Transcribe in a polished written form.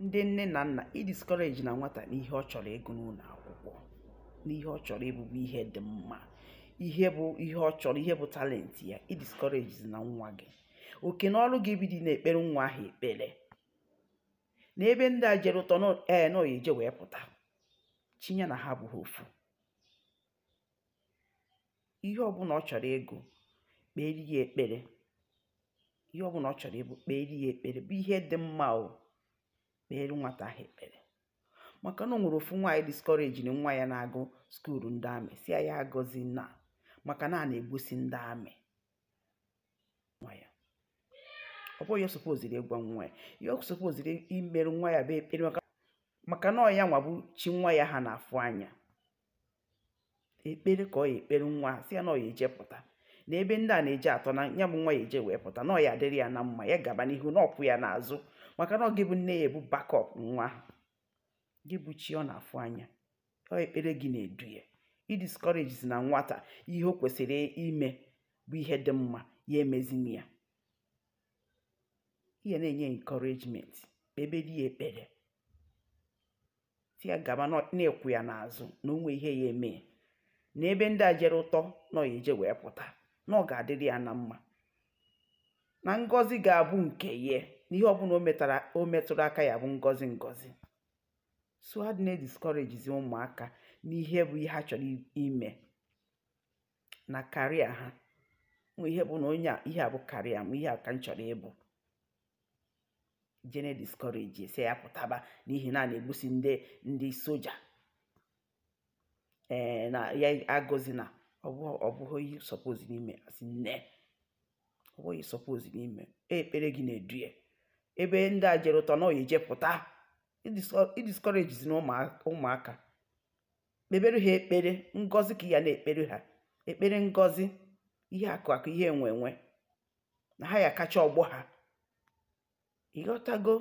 ndị nne na nna discourage na nwata n'ihe ọ chọrọ ịgụ n'ụlọ akwụkwọ, n'ihe ọ chọrọ ịbụ ihe dị mma, ihe ọ chọrọ, ihe bụ talenti ya, discourage na nwa gị. Oke na ọrụ gị bido na-ekpere nwa ahụ ekpere, na ebe ndị a jere ụtọ nọ ya eje wee pụta chinye na ha abụghị ofu. Ihe ọbụla ọ chọrọ ịgụ kpere ya ekpere, ihe ọbụla ọ chọrọ ịbụ kpere ya ekpere, bụ ihe dị mma o, kpere nwata ahụ ekpere. Maka na o nwere ofu nwaanyị discourage na nwa ya na-agụ skuulu ndị amị, si ya agọzi na maka na a na-egbosi ndị amị nwa ya. Ọ bụghị sopoziri ịgwa nwa ya, ihe sopoziri imerụ nwa ya bụ ekpere, maka na ọ ya nwa bụ chi nwa ya ha na-afụ anya. Ekpere ka ọ ya ekpere nwa, si ya na ọ ya eje pụta, na ebe ndị a na-eje atọ na ya bụ nwa ya eje wee pụta, na ọ ya adịrị ya na mma, ya gaba n'ihu na ọkwụ ya n'azụ, maka na ọ gị bụ nne ya ebu backup nwa gị bụ chi ọ na-afụ anya. Ọ ekpere gị na-edu ya. Discourage na nwata ihe o kwesịrị ime bụ ihe dị mma, ya emezini ya. Ihe na-enye encouragement, ebe dị ya ekpere, si ya gaba na-ekwu ya n'azụ na onwe ihe ya eme, na ebe ndị a jere ụtọ na ọ ya eje wee pụta, na ọ ga-adịrị ya na mma, na ngọzi ga-abụ nke ya, na ihe ọbụla o metụrụ aka ya bụ ngọzi. So ha dị na-discourage ụmụaka n'ihe bụ ihe ha chọrọ ime na karịa ha. Ihe bụ na onye a ihe a bụ karịa m, ihe a ka m chọrọ ịbụ, jene discourage si ya pụtaba n'ihi na a na-egbusi ndị soja, na ya agọzi na ọ bụghị ihe suppose n'ime, asị nne ọ bụghị suppose n'ime. Ekpere gị na-edu ya. Ebe ndị a jere ụtọ na ọ ya eje pụta, discourage na ụmụaka, kpebere ha ekpere ngọzi ka ya na-ekpere ha ekpere ngọzi, ihe akụ ihe enwe na ha ya kacha ọgbọ ha. Ịghọtago?